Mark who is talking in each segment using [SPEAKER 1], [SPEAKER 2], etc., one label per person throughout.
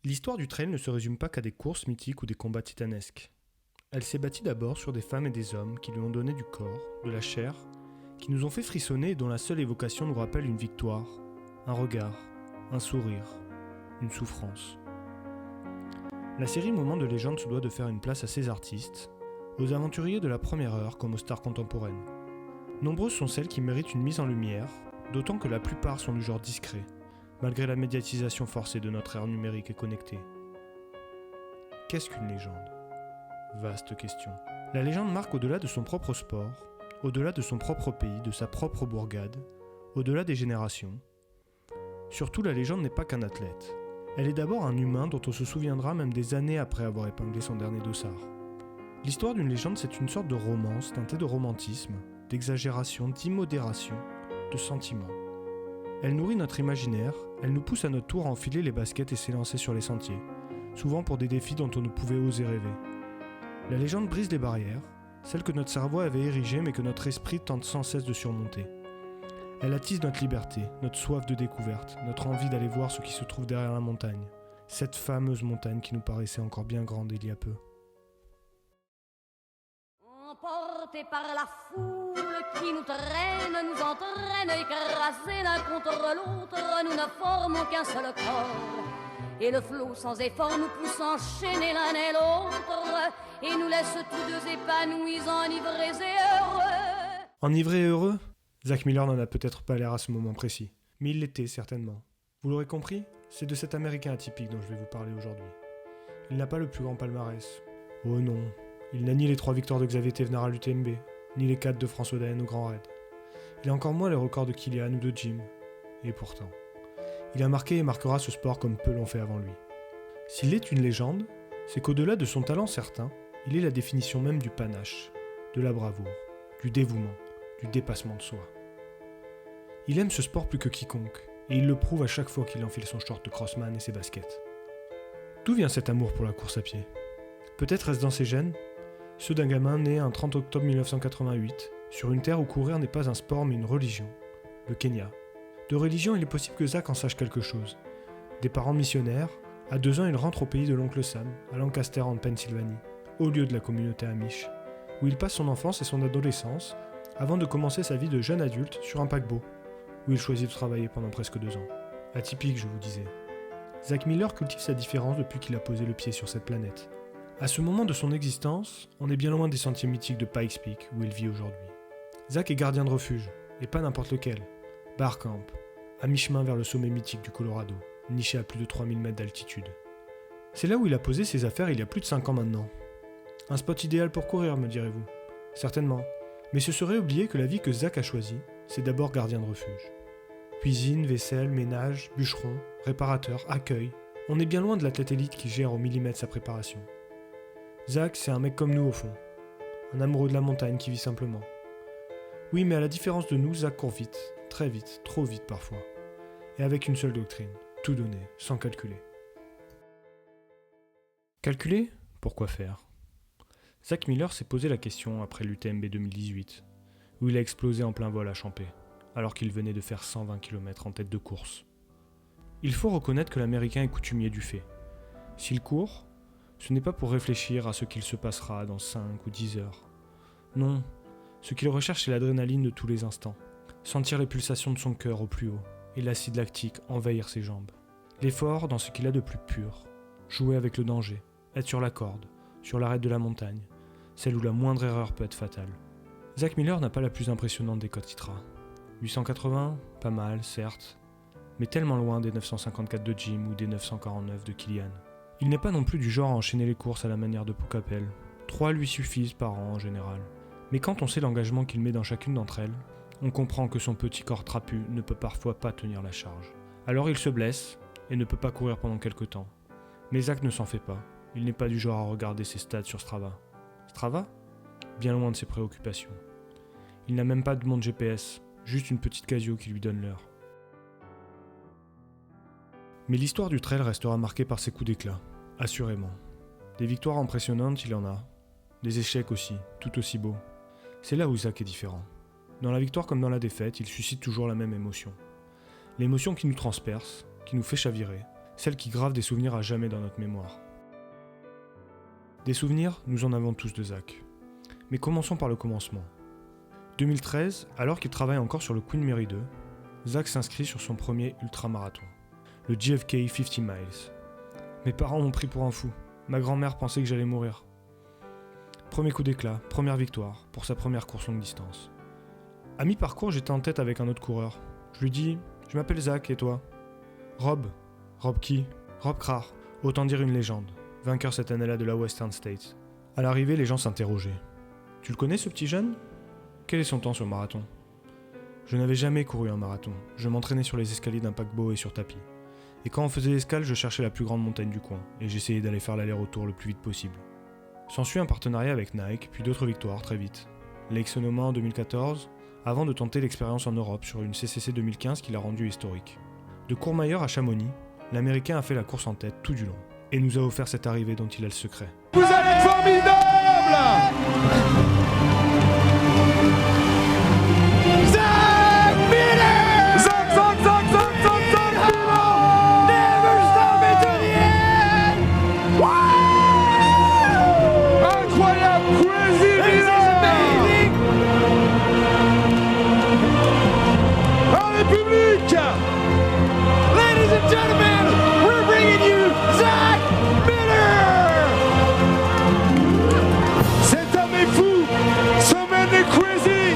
[SPEAKER 1] L'histoire du trail ne se résume pas qu'à des courses mythiques ou des combats titanesques. Elle s'est bâtie d'abord sur des femmes et des hommes qui lui ont donné du corps, de la chair, qui nous ont fait frissonner et dont la seule évocation nous rappelle une victoire, un regard, un sourire, une souffrance. La série Moments de légende se doit de faire une place à ces artistes, aux aventuriers de la première heure comme aux stars contemporaines. Nombreuses sont celles qui méritent une mise en lumière, d'autant que la plupart sont du genre discret, malgré la médiatisation forcée de notre ère numérique et connectée. Qu'est-ce qu'une légende ? Vaste question. La légende marque au-delà de son propre sport, au-delà de son propre pays, de sa propre bourgade, au-delà des générations. Surtout, la légende n'est pas qu'un athlète. Elle est d'abord un humain dont on se souviendra même des années après avoir épinglé son dernier dossard. L'histoire d'une légende, c'est une sorte de romance teintée de romantisme, d'exagération, d'immodération, de sentiment. Elle nourrit notre imaginaire, elle nous pousse à notre tour à enfiler les baskets et s'élancer sur les sentiers, souvent pour des défis dont on ne pouvait oser rêver. La légende brise les barrières, celles que notre cerveau avait érigées mais que notre esprit tente sans cesse de surmonter. Elle attise notre liberté, notre soif de découverte, notre envie d'aller voir ce qui se trouve derrière la montagne, cette fameuse montagne qui nous paraissait encore bien grande il y a peu.
[SPEAKER 2] Emportés par la foule qui nous traîne, nous entraîne, écrasés l'un contre l'autre, nous ne formons qu'un seul corps. Et le flot sans effort nous pousse enchaîner l'un et l'autre, et nous laisse tous deux épanouis, enivrés et heureux.
[SPEAKER 1] Enivré et heureux ? Zach Miller n'en a peut-être pas l'air à ce moment précis, mais il l'était certainement. Vous l'aurez compris, c'est de cet Américain atypique dont je vais vous parler aujourd'hui. Il n'a pas le plus grand palmarès. Oh non, il n'a ni les 3 victoires de Xavier Thévenard à l'UTMB, ni les 4 de François Daen au Grand Raid. Il a encore moins les records de Kilian ou de Jim. Et pourtant, il a marqué et marquera ce sport comme peu l'ont fait avant lui. S'il est une légende, c'est qu'au-delà de son talent certain, il est la définition même du panache, de la bravoure, du dévouement, du dépassement de soi. Il aime ce sport plus que quiconque, et il le prouve à chaque fois qu'il enfile son short de crossman et ses baskets. D'où vient cet amour pour la course à pied ? Peut-être est-ce dans ses gènes ? Ceux d'un gamin né un 30 octobre 1988, sur une terre où courir n'est pas un sport mais une religion, le Kenya. De religion, il est possible que Zach en sache quelque chose. Des parents missionnaires, à 2 ans il rentre au pays de l'oncle Sam, à Lancaster en Pennsylvanie, au lieu de la communauté Amish, où il passe son enfance et son adolescence, avant de commencer sa vie de jeune adulte sur un paquebot, où il choisit de travailler pendant presque 2 ans. Atypique, je vous disais. Zach Miller cultive sa différence depuis qu'il a posé le pied sur cette planète. À ce moment de son existence, on est bien loin des sentiers mythiques de Pikes Peak, où il vit aujourd'hui. Zach est gardien de refuge, et pas n'importe lequel. Bar Camp, à mi-chemin vers le sommet mythique du Colorado, niché à plus de 3000 mètres d'altitude. C'est là où il a posé ses affaires il y a plus de 5 ans maintenant. Un spot idéal pour courir, me direz-vous. Certainement. Mais ce serait oublier que la vie que Zach a choisie, c'est d'abord gardien de refuge. Cuisine, vaisselle, ménage, bûcheron, réparateur, accueil. On est bien loin de l'athlète élite qui gère au millimètre sa préparation. Zach, c'est un mec comme nous au fond. Un amoureux de la montagne qui vit simplement. Oui, mais à la différence de nous, Zach court vite, très vite, trop vite parfois. Et avec une seule doctrine, tout donner, sans calculer. Calculer ? Pourquoi faire ? Zach Miller s'est posé la question après l'UTMB 2018, où il a explosé en plein vol à Champé, alors qu'il venait de faire 120 km en tête de course. Il faut reconnaître que l'Américain est coutumier du fait. S'il court, ce n'est pas pour réfléchir à ce qu'il se passera dans 5 ou 10 heures. Non, ce qu'il recherche c'est l'adrénaline de tous les instants, sentir les pulsations de son cœur au plus haut, et l'acide lactique envahir ses jambes. L'effort dans ce qu'il a de plus pur, jouer avec le danger, être sur la corde, sur l'arête de la montagne, celle où la moindre erreur peut être fatale. Zach Miller n'a pas la plus impressionnante des cotes ITRA. 880, pas mal, certes, mais tellement loin des 954 de Jim ou des 949 de Kilian. Il n'est pas non plus du genre à enchaîner les courses à la manière de Pocapel. 3 lui suffisent par an en général. Mais quand on sait l'engagement qu'il met dans chacune d'entre elles, on comprend que son petit corps trapu ne peut parfois pas tenir la charge. Alors il se blesse et ne peut pas courir pendant quelque temps. Mais Zach ne s'en fait pas. Il n'est pas du genre à regarder ses stats sur Strava. Strava ? Bien loin de ses préoccupations. Il n'a même pas de montre GPS, juste une petite Casio qui lui donne l'heure. Mais l'histoire du trail restera marquée par ses coups d'éclat, assurément. Des victoires impressionnantes, il en a. Des échecs aussi, tout aussi beaux. C'est là où Zach est différent. Dans la victoire comme dans la défaite, il suscite toujours la même émotion. L'émotion qui nous transperce, qui nous fait chavirer, celles qui gravent des souvenirs à jamais dans notre mémoire. Des souvenirs, nous en avons tous de Zach. Mais commençons par le commencement. 2013, alors qu'il travaille encore sur le Queen Mary 2, Zach s'inscrit sur son premier ultramarathon, le JFK 50 Miles. Mes parents m'ont pris pour un fou. Ma grand-mère pensait que j'allais mourir. Premier coup d'éclat, première victoire, pour sa première course longue distance. À mi-parcours, j'étais en tête avec un autre coureur. Je lui dis « Je m'appelle Zach, et toi ?»« Rob. »« Rob qui ?»« Rob Krah, autant dire une légende, vainqueur cette année-là de la Western States. » À l'arrivée, les gens s'interrogeaient. « Tu le connais, ce petit jeune ? Quel est son temps sur marathon ?» Je n'avais jamais couru un marathon. Je m'entraînais sur les escaliers d'un paquebot et sur tapis. Et quand on faisait l'escale, je cherchais la plus grande montagne du coin, et j'essayais d'aller faire l'aller-retour le plus vite possible. S'ensuit un partenariat avec Nike, puis d'autres victoires très vite. Lake Sonoma en 2014, avant de tenter l'expérience en Europe sur une CCC 2015 qui l'a rendue historique. De Courmayeur à Chamonix, l'Américain a fait la course en tête tout du long, et nous a offert cette arrivée dont il a le secret.
[SPEAKER 3] Vous êtes formidable! Zach Miller! Zach Miller! Never stop it to the end! Wow! Incroyable, crazy Miller! Allez, public! Ladies and gentlemen, we're bringing you Zach Miller! Cet homme est fou! Ce man est crazy!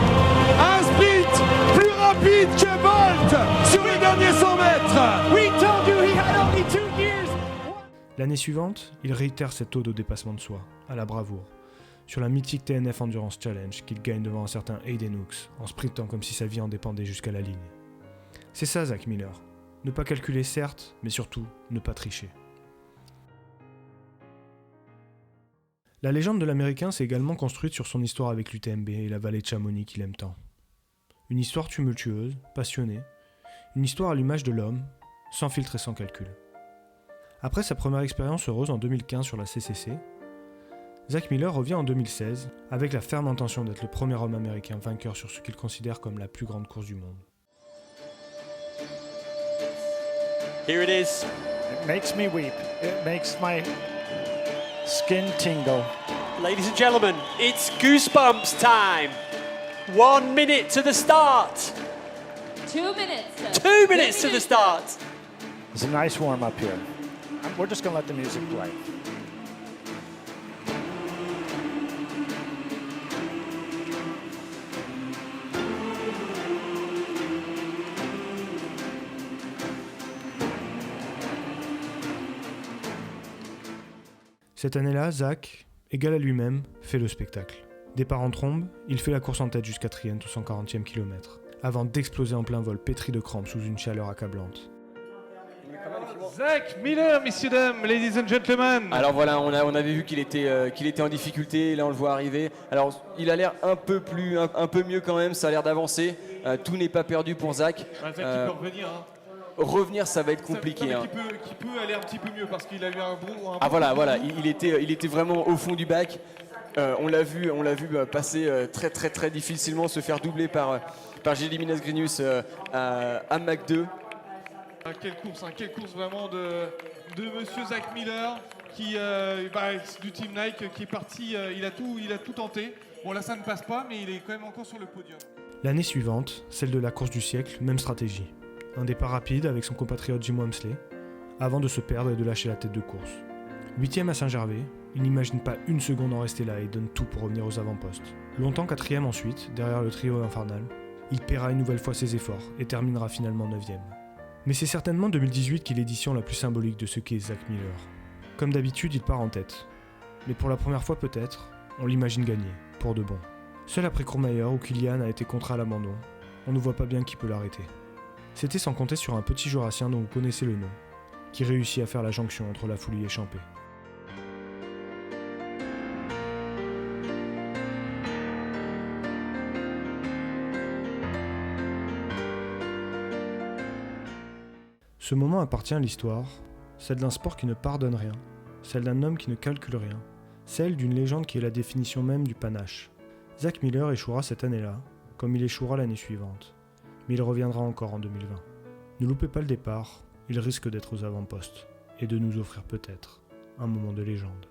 [SPEAKER 3] Un sprint plus rapide que Bolt sur les derniers 100 mètres! We told you he had only 2 years!
[SPEAKER 1] L'année suivante, il réitère cette ode au dépassement de soi, à la bravoure, sur la mythique TNF Endurance Challenge qu'il gagne devant un certain Hayden Hooks, en sprintant comme si sa vie en dépendait jusqu'à la ligne. C'est ça Zach Miller. Ne pas calculer certes, mais surtout ne pas tricher. La légende de l'Américain s'est également construite sur son histoire avec l'UTMB et la vallée de Chamonix qu'il aime tant. Une histoire tumultueuse, passionnée, une histoire à l'image de l'homme, sans filtre et sans calcul. Après sa première expérience heureuse en 2015 sur la CCC, Zach Miller revient en 2016 avec la ferme intention d'être le premier homme américain vainqueur sur ce qu'il considère comme la plus grande course du monde.
[SPEAKER 4] Here it is.
[SPEAKER 5] It makes me weep. It makes my skin tingle.
[SPEAKER 4] Ladies and gentlemen, it's goosebumps time. 1 minute to the start.
[SPEAKER 2] 2 minutes.
[SPEAKER 4] 2 minutes to the start.
[SPEAKER 5] It's a nice warm up here. We're just going to let the music play.
[SPEAKER 1] Cette année-là, Zach, égal à lui-même, fait le spectacle. Départ en trombe, il fait la course en tête jusqu'à Trient au 140e kilomètre, avant d'exploser en plein vol pétri de crampes sous une chaleur accablante.
[SPEAKER 3] Zach Miller, messieurs, dames, ladies and gentlemen!
[SPEAKER 6] Alors voilà, on avait vu qu'il était en difficulté, là on le voit arriver. Alors il a l'air un peu mieux quand même, ça a l'air d'avancer. Tout n'est pas perdu pour Zach.
[SPEAKER 3] Zach qui peut revenir, hein.
[SPEAKER 6] Revenir, ça va être compliqué.
[SPEAKER 3] Qui peut aller un petit peu mieux parce qu'il a eu un bon.
[SPEAKER 6] Voilà, il était vraiment au fond du bac. On l'a vu passer très difficilement, se faire doubler par Gediminas Grinius à Mach 2.
[SPEAKER 3] Quelle course vraiment de monsieur Zach Miller qui du team Nike qui est parti, il a tout tenté. Bon là ça ne passe pas mais il est quand même encore sur le podium.
[SPEAKER 1] L'année suivante, celle de la course du siècle, même stratégie. Un départ rapide avec son compatriote Jim Walmsley, avant de se perdre et de lâcher la tête de course. 8e à Saint-Gervais, il n'imagine pas une seconde en rester là et donne tout pour revenir aux avant-postes. Longtemps 4e ensuite, derrière le trio infernal, il paiera une nouvelle fois ses efforts et terminera finalement 9e. Mais c'est certainement 2018 qui est l'édition la plus symbolique de ce qu'est Zach Miller. Comme d'habitude, il part en tête. Mais pour la première fois peut-être, on l'imagine gagner, pour de bon. Seul après Courmayeur où Kilian a été contraint à l'abandon, on ne voit pas bien qui peut l'arrêter. C'était sans compter sur un petit Jurassien dont vous connaissez le nom, qui réussit à faire la jonction entre la Foulie et Champé. Ce moment appartient à l'histoire, celle d'un sport qui ne pardonne rien, celle d'un homme qui ne calcule rien, celle d'une légende qui est la définition même du panache. Zach Miller échouera cette année-là, comme il échouera l'année suivante. Mais il reviendra encore en 2020. Ne loupez pas le départ, il risque d'être aux avant-postes et de nous offrir peut-être un moment de légende.